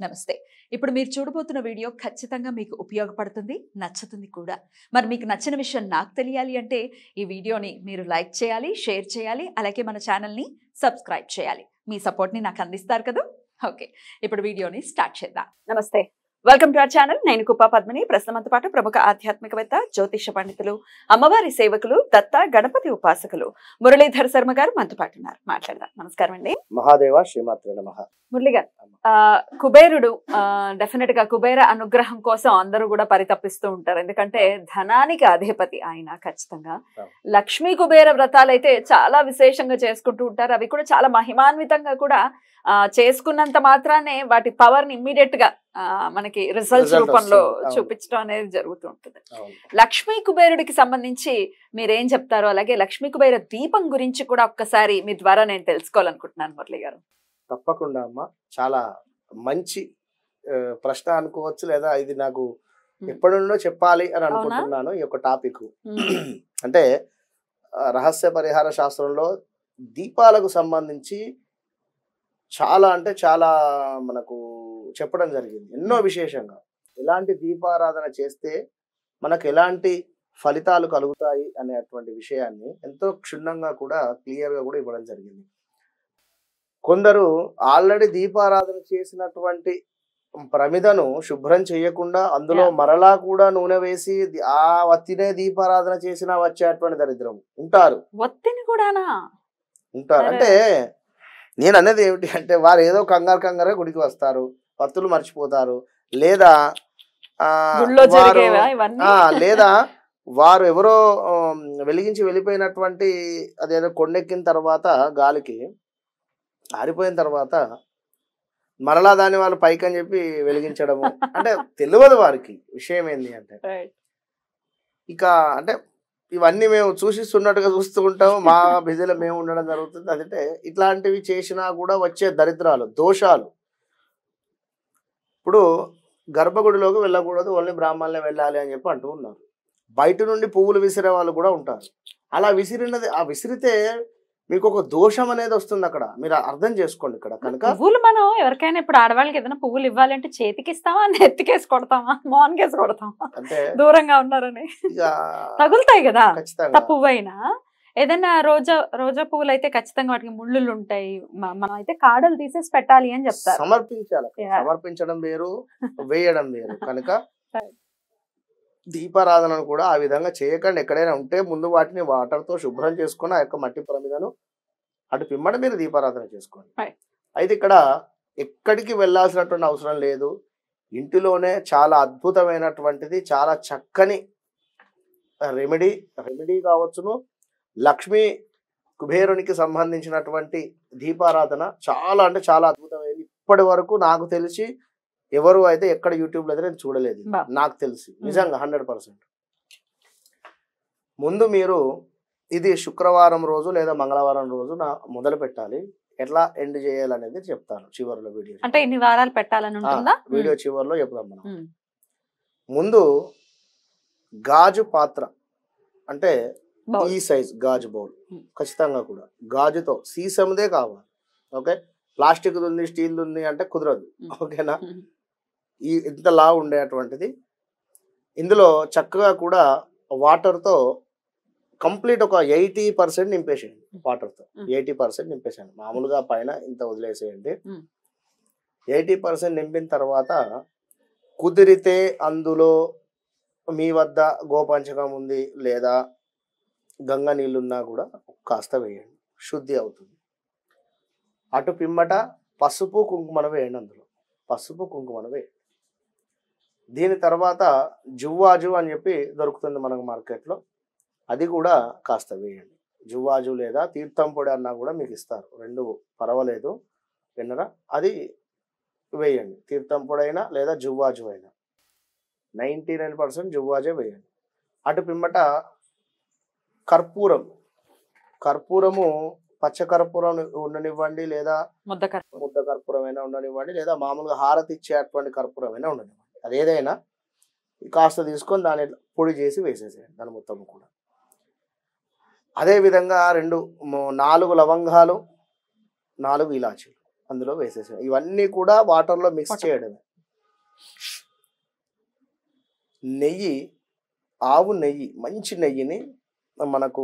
నమస్తే. ఇప్పుడు మీరు చూడబోతున్న వీడియో ఖచ్చితంగా మీకు ఉపయోగపడుతుంది, నచ్చుతుంది కూడా. మరి మీకు నచ్చిన విషయం నాకు తెలియాలి అంటే ఈ వీడియోని మీరు లైక్ చేయాలి, షేర్ చేయాలి, అలాగే మన ఛానల్‌ని సబ్స్క్రైబ్ చేయాలి. మీ సపోర్ట్‌ని నాకు అందిస్తారు కదా? ఓకే. ఇప్పుడు వీడియోని స్టార్ట్ చేద్దాం. నమస్తే. Welcome to our channel. నేను కుప్ప పద్మిని. ప్రస్తుతంతో పాటు ప్రముఖ ఆధ్యాత్మికవేత్త, జ్యోతిష పండితులు, అమ్మవారి సేవకులు, దత్త గణపతి ఉపాసకులు మురళీధర్ శర్మ గారు మనతో పాటు ఉన్నారు. మాట్లాడదాం. నమస్కారం అండి. మహాదేవ శ్రీమాత్రే నమః. మురళి గారు, కుబేరుడు డెఫినెట్ గా కుబేర అనుగ్రహం కోసం అందరూ కూడా పరితపిస్తూ ఉంటారు. ఎందుకంటే ధనానికి అధిపతి ఆయన. ఖచ్చితంగా లక్ష్మీ కుబేర వ్రతాలు అయితే చాలా విశేషంగా చేసుకుంటూ ఉంటారు. అవి కూడా చాలా మహిమాన్వితంగా కూడా చేసుకున్నంత మాత్రానే వాటి పవర్ ని ఇమ్మీడియట్ గా మనకి రిజల్ట్స్ రూపంలో చూపించడం అనేది జరుగుతూ ఉంటుంది. లక్ష్మీ కుబేరుడికి సంబంధించి మీరేం చెప్తారో, అలాగే లక్ష్మీ కుబేర దీపం గురించి కూడా ఒక్కసారి మీ ద్వారా నేను తెలుసుకోవాలనుకుంటున్నాను మురళి గారు. తప్పకుండా అమ్మ, చాలా మంచి ప్రశ్న అనుకోవచ్చు, లేదా ఇది నాకు ఎప్పటి నుండో చెప్పాలి అని అనుకుంటున్నాను ఈ యొక్క టాపిక్. అంటే రహస్య పరిహార శాస్త్రంలో దీపాలకు సంబంధించి చాలా అంటే చాలా మనకు చెప్పడం జరిగింది. ఎన్నో విశేషంగా ఎలాంటి దీపారాధన చేస్తే మనకు ఎలాంటి ఫలితాలు కలుగుతాయి అనేటువంటి విషయాన్ని ఎంతో క్షుణ్ణంగా కూడా క్లియర్గా కూడా ఇవ్వడం జరిగింది. కొందరు ఆల్రెడీ దీపారాధన చేసినటువంటి ప్రమిదను శుభ్రం చేయకుండా అందులో మరలా కూడా నూనె వేసి ఆ వత్తినే దీపారాధన చేసినా వచ్చేటువంటి దరిద్రం ఉంటారు. వత్తిని కూడానా ఉంటారు. అంటే నేను అనేది ఏమిటి అంటే, వారు ఏదో కంగారు గుడికి వస్తారు, వత్తులు మర్చిపోతారు, లేదా లేదా వారు ఎవరో వెలిగించి వెళ్ళిపోయినటువంటి అదేదో కొండెక్కిన తర్వాత గాలికి ఆరిపోయిన తర్వాత మరలా దాన్ని వాళ్ళు పైకి అని చెప్పి వెలిగించడము అంటే తెలియదు వారికి విషయం ఏంది అంటే. ఇక అంటే ఇవన్నీ మేము చూసిస్తున్నట్టుగా చూస్తూ ఉంటాము, మా బిజీలో మేము ఉండడం జరుగుతుంది. అదంటే ఇట్లాంటివి చేసినా కూడా వచ్చే దరిద్రాలు, దోషాలు. ఇప్పుడు గర్భగుడిలోకి వెళ్ళకూడదు, ఓన్లీ బ్రాహ్మణులే వెళ్ళాలి అని చెప్పి అంటూ ఉన్నారు. బయట నుండి పువ్వులు విసిరే వాళ్ళు కూడా ఉంటారు. అలా విసిరినది ఆ విసిరితే మీకు ఒక దోషం అనేది వస్తుంది. అక్కడ మీరు అర్థం చేసుకోండి. ఇక్కడ కనుక పువ్వులు మనం ఎవరికైనా ఇప్పుడు ఆడవాళ్ళకి ఏదైనా పువ్వులు ఇవ్వాలంటే చేతికి ఇస్తామా, నెత్తికేసి కొడతామా, మోన్కేసి కొడతామా? అంటే దూరంగా ఉన్నారని తగులుతాయి కదా. పువ్వైనా ఏదైనా రోజా పువ్వులు అయితే ఖచ్చితంగా వాటికి ముళ్ళులు ఉంటాయి. మనం అయితే కాడలు తీసేసి పెట్టాలి అని చెప్తారు. సమర్పించాలి. సమర్పించడం వేరు, వేయడం వేరు. కనుక దీపారాధనను కూడా ఆ విధంగా చేయకండి. ఎక్కడైనా ఉంటే ముందు వాటిని వాటర్తో శుభ్రం చేసుకుని ఆ యొక్క మట్టి ప్రమిదను అటు పిమ్మట మీరు దీపారాధన చేసుకోండి. అయితే ఇక్కడ ఎక్కడికి వెళ్ళాల్సినటువంటి అవసరం లేదు. ఇంటిలోనే చాలా అద్భుతమైనటువంటిది, చాలా చక్కని రెమెడీ కావచ్చును. లక్ష్మీ కుబేరునికి సంబంధించినటువంటి దీపారాధన చాలా అంటే చాలా అద్భుతమైనది. ఇప్పటి వరకు నాకు తెలిసి ఎవరు అయితే ఎక్కడ యూట్యూబ్లో అయితే నేను చూడలేదు, నాకు తెలిసి నిజంగా 100%. ముందు మీరు ఇది శుక్రవారం రోజు లేదా మంగళవారం రోజు మొదలు పెట్టాలి. ఎట్లా ఎండ్ చేయాలనేది చెప్తాను చివరిలో వీడియో. అంటే ఇన్ని వారాలు పెట్టాలని ఉంటుందా? వీడియో చివరిలో చెప్తాం మనం. ముందు గాజు పాత్ర అంటే ఈ సైజ్ గాజు బౌల్ ఖచ్చితంగా కూడా గాజుతో, సీసందే కావాలి. ఓకే, ప్లాస్టిక్ ఉంది, స్టీల్ ఉంది అంటే కుదరదు. ఓకేనా? ఈ ఇంతలా ఉండేటువంటిది. ఇందులో చక్కగా కూడా వాటర్తో కంప్లీట్ ఒక 80% నింపేసేయండి. వాటర్తో 80% నింపేసేయండి. మామూలుగా పైన ఇంత వదిలేసేయండి. 80% నింపిన తర్వాత కుదిరితే అందులో మీ వద్ద గోపంచకం ఉంది లేదా గంగ నీళ్ళున్నా కూడా కాస్త వేయండి, శుద్ధి అవుతుంది. అటు పిమ్మట పసుపు కుంకుమను వేయండి. అందులో పసుపు కుంకుమను వేయండి. దీని తర్వాత జువ్వాజు అని చెప్పి దొరుకుతుంది మనకు మార్కెట్లో, అది కూడా కాస్త వేయండి. జువ్వాజు లేదా తీర్థం పొడి అన్నా కూడా మీకు ఇస్తారు, రెండు పర్వాలేదు. విన్నరా? అది వేయండి. తీర్థం పొడి అయినా లేదా జువ్వాజు అయినా 99% జువ్వాజే వేయండి. అటు పిమ్మట కర్పూరము పచ్చ కర్పూరం ఉండనివ్వండి, లేదా ముద్ద కర్పూరం అయినా ఉండనివ్వండి, లేదా మామూలుగా హారతి ఇచ్చేటువంటి కర్పూరం అయినా ఉండనివ్వండి. అదేదైనా కాస్త తీసుకొని దాన్ని పొడి చేసి వేసేసేయండి దాని మొత్తం కూడా. అదేవిధంగా 4 లవంగాలు, 4 ఇలాచీలు అందులో వేసేసాం. ఇవన్నీ కూడా వాటర్లో మిక్స్ చేయడమే. నెయ్యి, ఆవు నెయ్యి, మంచి నెయ్యిని మనకు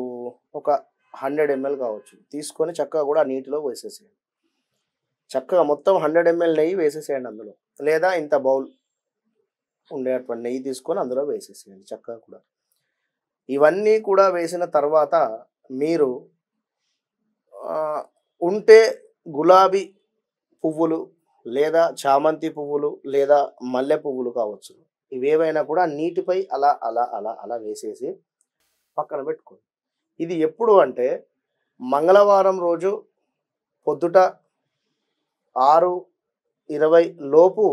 ఒక 100 ml కావచ్చు తీసుకొని చక్కగా కూడా నీటిలో వేసేసేయండి. చక్కగా మొత్తం 100 ml నెయ్యి వేసేసేయండి అందులో. లేదా ఇంత బౌల్ ఉండేటువంటి నెయ్యి తీసుకొని అందులో వేసేసేయండి చక్కగా కూడా. ఇవన్నీ కూడా వేసిన తర్వాత మీరు ఉంటే గులాబీ పువ్వులు లేదా చామంతి పువ్వులు లేదా మల్లె పువ్వులు కావచ్చు, ఇవేవైనా కూడా నీటిపై అలా అలా అలా అలా వేసేసి పక్కన పెట్టుకోండి. ఇది ఎప్పుడు అంటే మంగళవారం రోజు పొద్దుట 6:20 లోపు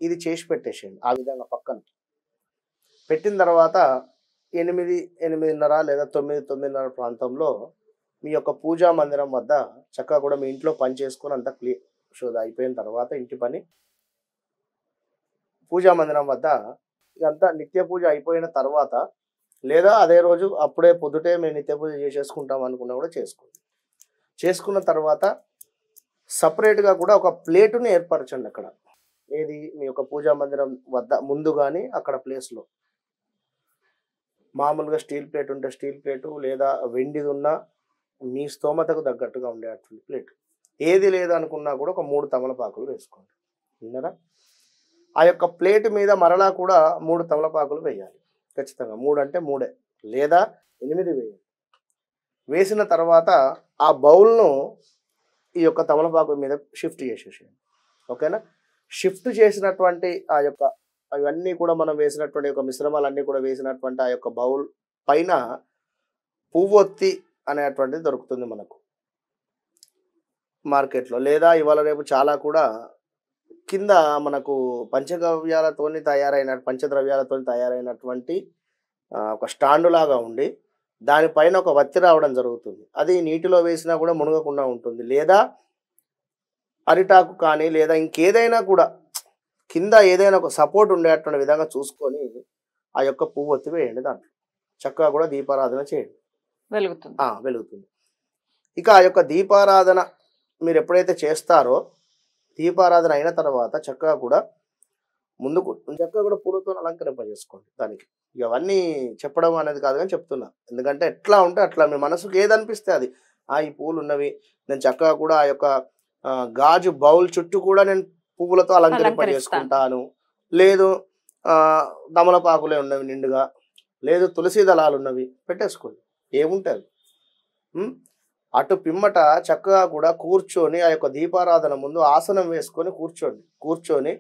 ఇది చేసి పెట్టేసేయండి. ఆ విధంగా పక్కన పెట్టిన తర్వాత 8:30 లేదా 9:30 ప్రాంతంలో మీ యొక్క పూజా మందిరం వద్ద చక్కగా కూడా మీ ఇంట్లో పని చేసుకొని అంతా క్లియర్ అయిపోయిన తర్వాత ఇంటి పని పూజా మందిరం వద్ద ఇదంతా నిత్య పూజ అయిపోయిన తర్వాత లేదా అదే రోజు అప్పుడే పొద్దుటే మేము నిత్య పూజ చేసేసుకుంటాం అనుకున్నా కూడా చేసుకోండి. చేసుకున్న తర్వాత సపరేట్గా కూడా ఒక ప్లేటుని ఏర్పరచండి అక్కడ. ఏది మీ యొక్క పూజా మందిరం వద్ద ముందు కానీ అక్కడ ప్లేస్లో మామూలుగా స్టీల్ ప్లేట్ ఉంటే స్టీల్ ప్లేటు లేదా వెండిది ఉన్నా మీ స్తోమతకు తగ్గట్టుగా ఉండేటువంటి ప్లేట్. ఏది లేదనుకున్నా కూడా ఒక 3 తమలపాకులు వేసుకోండి. విన్నారా? ఆ యొక్క ప్లేట్ మీద మరలా కూడా 3 తమలపాకులు వేయాలి. ఖచ్చితంగా 3 అంటే 3 లేదా 8 వేయాలి. వేసిన తర్వాత ఆ బౌల్ను ఈ యొక్క తమలపాకు మీద షిఫ్ట్ చేసేసేయండి. ఓకేనా? షిఫ్ట్ చేసినటువంటి ఆ యొక్క అవన్నీ కూడా మనం వేసినటువంటి యొక్క మిశ్రమాలన్నీ కూడా వేసినటువంటి ఆ యొక్క బౌల్ పైన పువ్వొత్తి అనేటువంటిది దొరుకుతుంది మనకు మార్కెట్లో. లేదా ఇవాళ రేపు చాలా కూడా కింద మనకు పంచద్రవ్యాలతోని తయారైనటువంటి ఒక స్టాండు లాగా ఉండి దానిపైన ఒక వత్తి రావడం జరుగుతుంది. అది నీటిలో వేసినా కూడా మునగకుండా ఉంటుంది. లేదా అరిటాకు కానీ లేదా ఇంకేదైనా కూడా కింద ఏదైనా ఒక సపోర్ట్ ఉండేటువంటి విధంగా చూసుకొని ఆ యొక్క పువ్వొత్తి వేయండి. దాంట్లో చక్కగా కూడా దీపారాధన చేయండి. వెలుగుతుంది. ఇక ఆ యొక్క దీపారాధన మీరు ఎప్పుడైతే చేస్తారో దీపారాధన అయిన తర్వాత చక్కగా కూడా ముందుకు చక్కగా కూడా పూలతో అలంకరింపజేసుకోండి. దానికి ఇవన్నీ చెప్పడం అనేది కాదు కానీ చెప్తున్నా. ఎందుకంటే ఎట్లా ఉంటే అట్లా మీ మనసుకు ఏదనిపిస్తే అది. ఈ పూలు ఉన్నవి నేను చక్కగా కూడా ఆ యొక్క గాజు బౌల్ చుట్టూ కూడా నేను పువ్వులతో అలంకరింపజేసుకుంటాను. లేదు తమలపాకులే ఉన్నవి నిండుగా, లేదు తులసి దళాలు ఉన్నవి పెట్టేసుకోండి. ఏముంటుంది అటు పిమ్మట చక్కగా కూడా కూర్చొని ఆ యొక్క దీపారాధన ముందు ఆసనం వేసుకొని కూర్చొని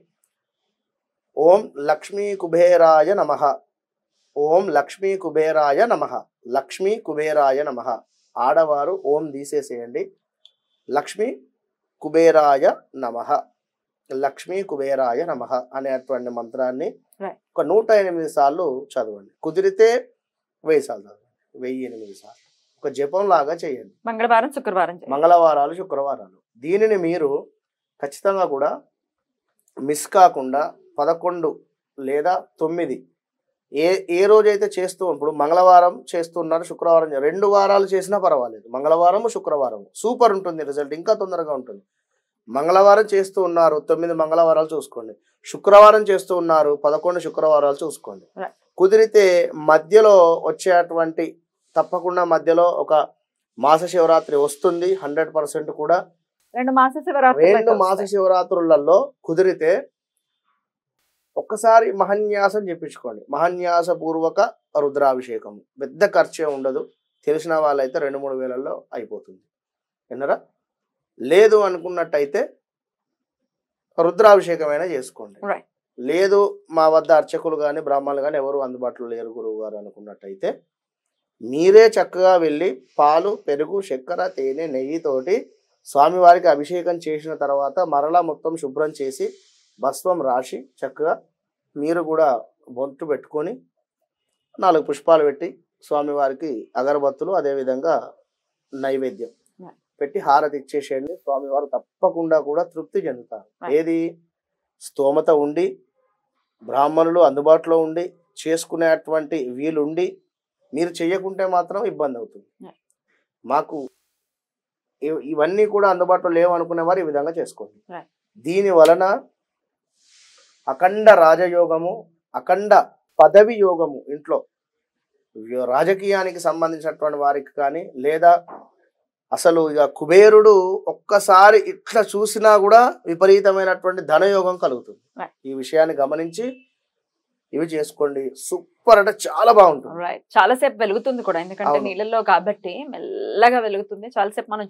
ఓం లక్ష్మీ కుబేరాయ నమః, ఓం లక్ష్మీ కుబేరాయ నమః, లక్ష్మీ కుబేరాయ నమః. ఆడవారు ఓం తీసేసేయండి. లక్ష్మీ కుబేరాయ నమః, లక్ష్మీ కుబేరాయ నమః అనేటువంటి మంత్రాన్ని ఒక 108 సార్లు చదవండి. కుదిరితే 1000 సార్లు చదవండి. 1008 సార్లు ఒక జపం లాగా చేయండి. మంగళవారాలు శుక్రవారాలు. దీనిని మీరు ఖచ్చితంగా కూడా మిస్ కాకుండా 11 లేదా 9 ఏ రోజైతే చేస్తూ ఇప్పుడు మంగళవారం చేస్తున్నారు, శుక్రవారం 2 వారాలు చేసినా పర్వాలేదు. మంగళవారం శుక్రవారం సూపర్ ఉంటుంది, రిజల్ట్ ఇంకా తొందరగా ఉంటుంది. మంగళవారం చేస్తూ ఉన్నారు 9 మంగళవారాలు చూసుకోండి. శుక్రవారం చేస్తూ ఉన్నారు 11 శుక్రవారాలు చూసుకోండి. కుదిరితే మధ్యలో వచ్చేటువంటి తప్పకుండా మధ్యలో ఒక మాస శివరాత్రి వస్తుంది 100% కూడా. 2 మాస శివరాత్రులలో కుదిరితే ఒక్కసారి మహన్యాసం చెప్పించుకోండి. మహన్యాస పూర్వక రుద్రాభిషేకం పెద్ద ఖర్చే ఉండదు. తెలిసిన వాళ్ళైతే 2-3 వేలల్లో అయిపోతుంది. విన్నరా? లేదు అనుకున్నట్టయితే రుద్రాభిషేకమైనా చేసుకోండి. లేదు మా వద్ద అర్చకులు కానీ బ్రాహ్మణులు కానీ ఎవరు అందుబాటులో లేరు గురువు గారు అనుకున్నట్టయితే మీరే చక్కగా వెళ్ళి పాలు, పెరుగు, చక్కెర, తేనె, నెయ్యితోటి స్వామివారికి అభిషేకం చేసిన తర్వాత మరలా మొత్తం శుభ్రం చేసి భస్మం రాసి చక్కగా మీరు కూడా బొట్టు పెట్టుకొని 4 పుష్పాలు పెట్టి స్వామివారికి అగరబత్తులు అదేవిధంగా నైవేద్యం పెట్టి హారతి ఇచ్చేసేయండి. స్వామివారు తప్పకుండా కూడా తృప్తి చెందుతారు. ఏది స్తోమత ఉండి బ్రాహ్మణులు అందుబాటులో ఉండి చేసుకునేటువంటి వీలుండి మీరు చెయ్యకుంటే మాత్రం ఇబ్బంది అవుతుంది. మాకు ఇవన్నీ కూడా అందుబాటులో లేవు అనుకునే వారు ఈ విధంగా చేసుకోండి. Right. దీని వలన అఖండ రాజయోగము, అఖండ పదవి యోగము ఇంట్లో రాజకీయానికి సంబంధించినటువంటి వారికి కానీ, లేదా అసలు ఇక కుబేరుడు ఒక్కసారి ఇట్లా చూసినా కూడా విపరీతమైనటువంటి ధనయోగం కలుగుతుంది. Right. ఈ విషయాన్ని గమనించి ఇవి చేసుకోండి. సూపర్ అంటే చాలా బాగుంటుంది. చాలాసేపు వెలుగుతుంది కూడా, ఎందుకంటే అవును. నీళ్ళల్లో కాబట్టి మెల్లగా వెలుగుతుంది. చాలాసేపు మనం